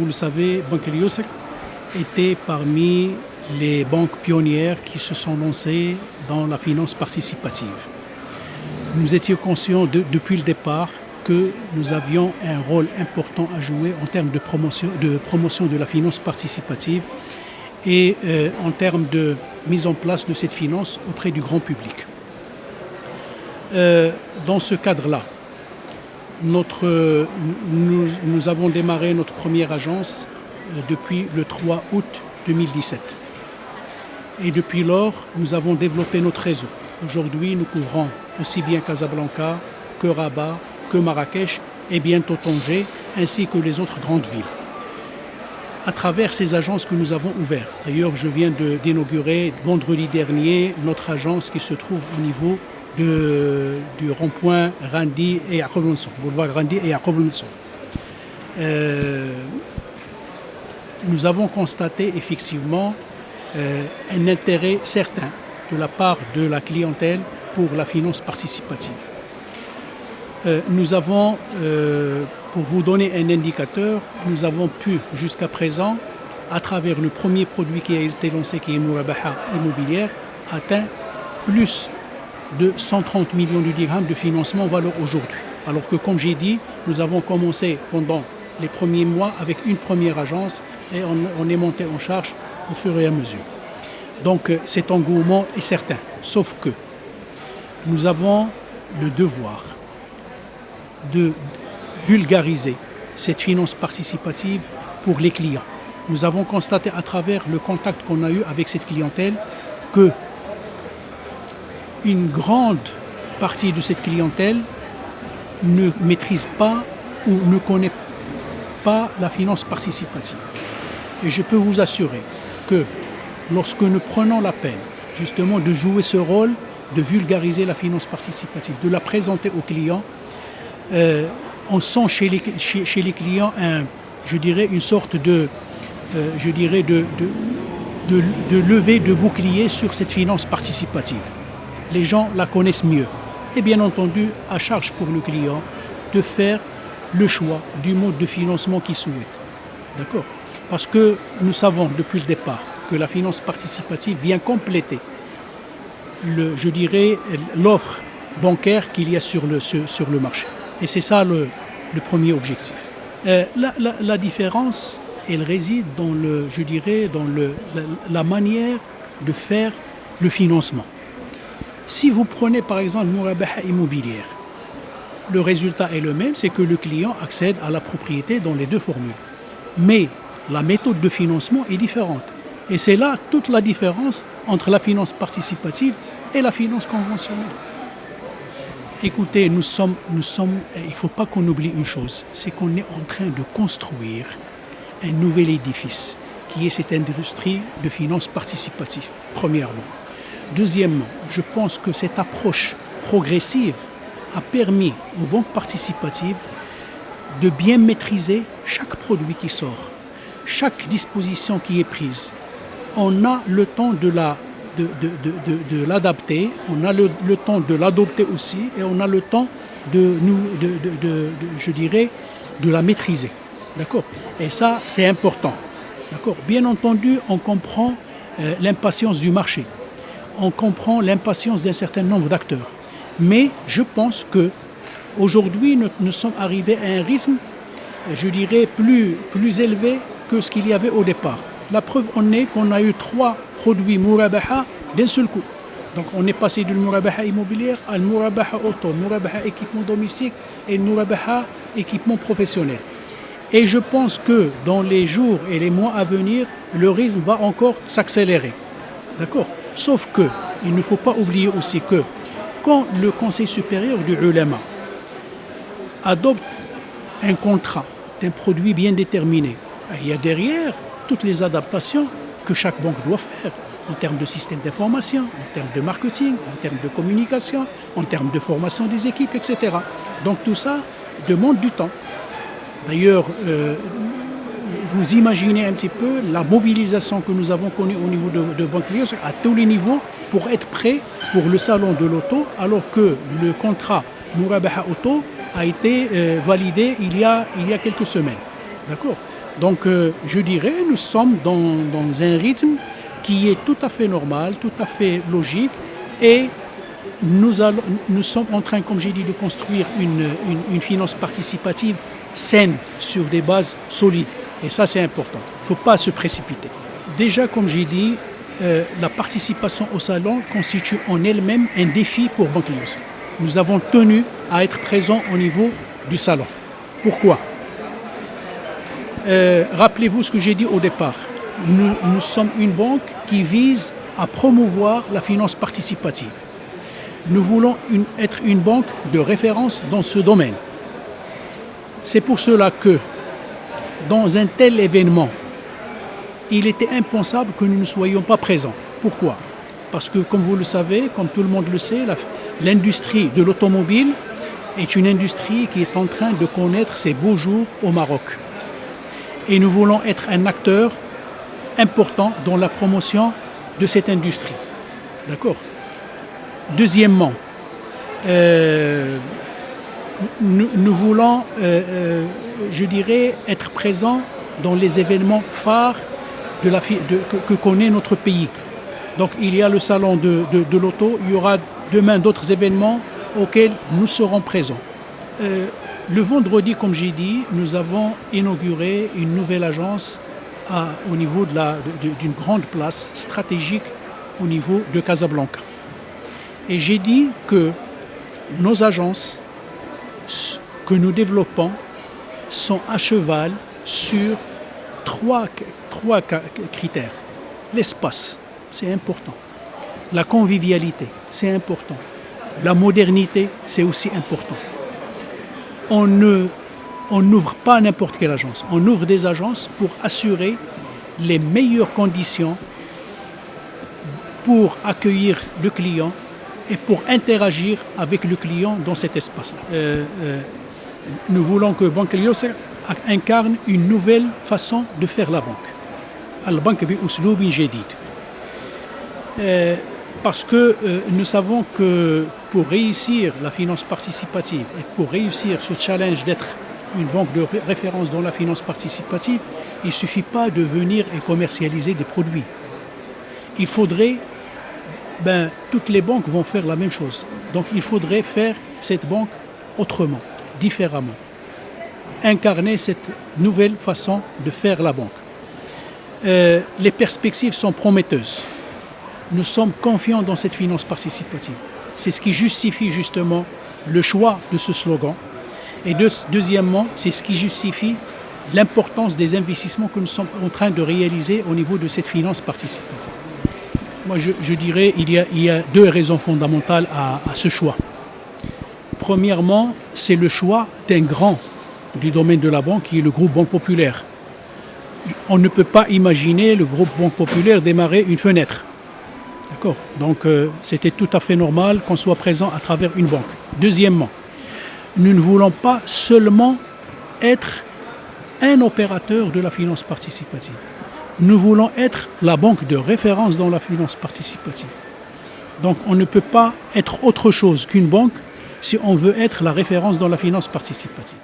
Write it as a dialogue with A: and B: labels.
A: le savez, Banque Al-Yusr était parmi les banques pionnières qui se sont lancées dans la finance participative. Nous étions conscients depuis le départ que nous avions un rôle important à jouer en termes de promotion de la finance participative et en termes de mise en place de cette finance auprès du grand public. Dans ce cadre-là, nous avons démarré notre première agence depuis le 3 août 2017. Et depuis lors, nous avons développé notre réseau. Aujourd'hui, nous couvrons aussi bien Casablanca que Rabat, que Marrakech et bientôt Tanger, ainsi que les autres grandes villes. À travers ces agences que nous avons ouvertes. D'ailleurs, je viens d'inaugurer vendredi dernier notre agence qui se trouve au niveau du rond-point Randi et Yacoub Ben-Mansour, boulevard Randi et Yacoub Ben-Mansour. Nous avons constaté effectivement un intérêt certain de la part de la clientèle pour la finance participative. Nous avons, pour vous donner un indicateur, nous avons pu jusqu'à présent, à travers le premier produit qui a été lancé, qui est Mourabaha immobilière, atteindre plus de 130 millions de dirhams de financement en valeur aujourd'hui. Alors que, comme j'ai dit, nous avons commencé pendant les premiers mois avec une première agence et on est monté en charge au fur et à mesure. Donc cet engouement est certain, sauf que nous avons le devoir de vulgariser cette finance participative pour les clients. Nous avons constaté à travers le contact qu'on a eu avec cette clientèle que une grande partie de cette clientèle ne maîtrise pas ou ne connaît pas la finance participative. Et je peux vous assurer que lorsque nous prenons la peine justement de jouer ce rôle, de vulgariser la finance participative, de la présenter aux clients, on sent chez les clients une sorte de levée de bouclier sur cette finance participative. Les gens la connaissent mieux. Et bien entendu, à charge pour le client de faire le choix du mode de financement qu'il souhaite. D'accord ? Parce que nous savons depuis le départ que la finance participative vient compléter l'offre bancaire qu'il y a sur le marché. Et c'est ça le premier objectif. La différence, elle réside dans la manière de faire le financement. Si vous prenez par exemple Mourabaha immobilière, le résultat est le même, c'est que le client accède à la propriété dans les deux formules. Mais la méthode de financement est différente. Et c'est là toute la différence entre la finance participative et la finance conventionnelle. Écoutez, il ne faut pas qu'on oublie une chose, c'est qu'on est en train de construire un nouvel édifice qui est cette industrie de finance participative, premièrement. Deuxièmement, je pense que cette approche progressive a permis aux banques participatives de bien maîtriser chaque produit qui sort, chaque disposition qui est prise. On a le temps de l'adapter, on a le temps de l'adopter aussi et on a le temps de la maîtriser. D'accord ? Et ça, c'est important. D'accord ? Bien entendu, on comprend l'impatience du marché. On comprend l'impatience d'un certain nombre d'acteurs. Mais je pense qu'aujourd'hui, nous sommes arrivés à un rythme, plus élevé que ce qu'il y avait au départ. La preuve en est qu'on a eu 3 produits Mourabaha d'un seul coup. Donc on est passé du Mourabaha immobilière à Mourabaha auto, Mourabaha équipement domestique et Mourabaha équipement professionnel. Et je pense que dans les jours et les mois à venir, le rythme va encore s'accélérer. D'accord ? Sauf que, il ne faut pas oublier aussi que quand le Conseil supérieur du ulama adopte un contrat d'un produit bien déterminé, il y a derrière toutes les adaptations que chaque banque doit faire en termes de système d'information, en termes de marketing, en termes de communication, en termes de formation des équipes, etc. Donc tout ça demande du temps. D'ailleurs, vous imaginez un petit peu la mobilisation que nous avons connue au niveau de Banque Al-Yusr à tous les niveaux pour être prêt pour le salon de l'auto, alors que le contrat Mourabaha Auto a été validé il y a quelques semaines. D'accord ? Donc je dirais, nous sommes dans un rythme qui est tout à fait normal, tout à fait logique, et nous sommes en train, comme j'ai dit, de construire une finance participative saine sur des bases solides. Et ça, c'est important. Il ne faut pas se précipiter. Déjà, comme j'ai dit, la participation au salon constitue en elle-même un défi pour Banque Lyossra. Nous avons tenu à être présents au niveau du salon. Pourquoi ? Rappelez-vous ce que j'ai dit au départ. Nous sommes une banque qui vise à promouvoir la finance participative. Nous voulons être une banque de référence dans ce domaine. C'est pour cela que, dans un tel événement, il était impensable que nous ne soyons pas présents. Pourquoi ? Parce que, comme vous le savez, comme tout le monde le sait, l'industrie de l'automobile est une industrie qui est en train de connaître ses beaux jours au Maroc. Et nous voulons être un acteur important dans la promotion de cette industrie. D'accord ? Deuxièmement, nous voulons, je dirais, être présents dans les événements phares que connaît notre pays. Donc il y a le salon de l'auto, il y aura demain d'autres événements auxquels nous serons présents. Le vendredi, comme j'ai dit, nous avons inauguré une nouvelle agence au niveau d'une grande place stratégique au niveau de Casablanca. Et j'ai dit que nos agences que nous développons sont à cheval sur trois critères. L'espace, c'est important. La convivialité, c'est important. La modernité, c'est aussi important. On n'ouvre pas n'importe quelle agence. On ouvre des agences pour assurer les meilleures conditions pour accueillir le client et pour interagir avec le client dans cet espace-là. Nous voulons que Banque Lyossra incarne une nouvelle façon de faire la banque. Al-Bank bi Usloubin Jadid. Parce que nous savons que pour réussir la finance participative et pour réussir ce challenge d'être une banque de référence dans la finance participative, il ne suffit pas de venir et commercialiser des produits. Il faudrait, toutes les banques vont faire la même chose. Donc il faudrait faire cette banque autrement, différemment. Incarner cette nouvelle façon de faire la banque. Les perspectives sont prometteuses. Nous sommes confiants dans cette finance participative. C'est ce qui justifie justement le choix de ce slogan. Et deuxièmement, c'est ce qui justifie l'importance des investissements que nous sommes en train de réaliser au niveau de cette finance participative. Moi, je dirais qu'il y a deux raisons fondamentales à ce choix. Premièrement, c'est le choix d'un grand du domaine de la banque qui est le groupe Banque Populaire. On ne peut pas imaginer le groupe Banque Populaire démarrer une fenêtre. D'accord ? Donc, c'était tout à fait normal qu'on soit présent à travers une banque. Deuxièmement, nous ne voulons pas seulement être un opérateur de la finance participative. Nous voulons être la banque de référence dans la finance participative. Donc, on ne peut pas être autre chose qu'une banque si on veut être la référence dans la finance participative.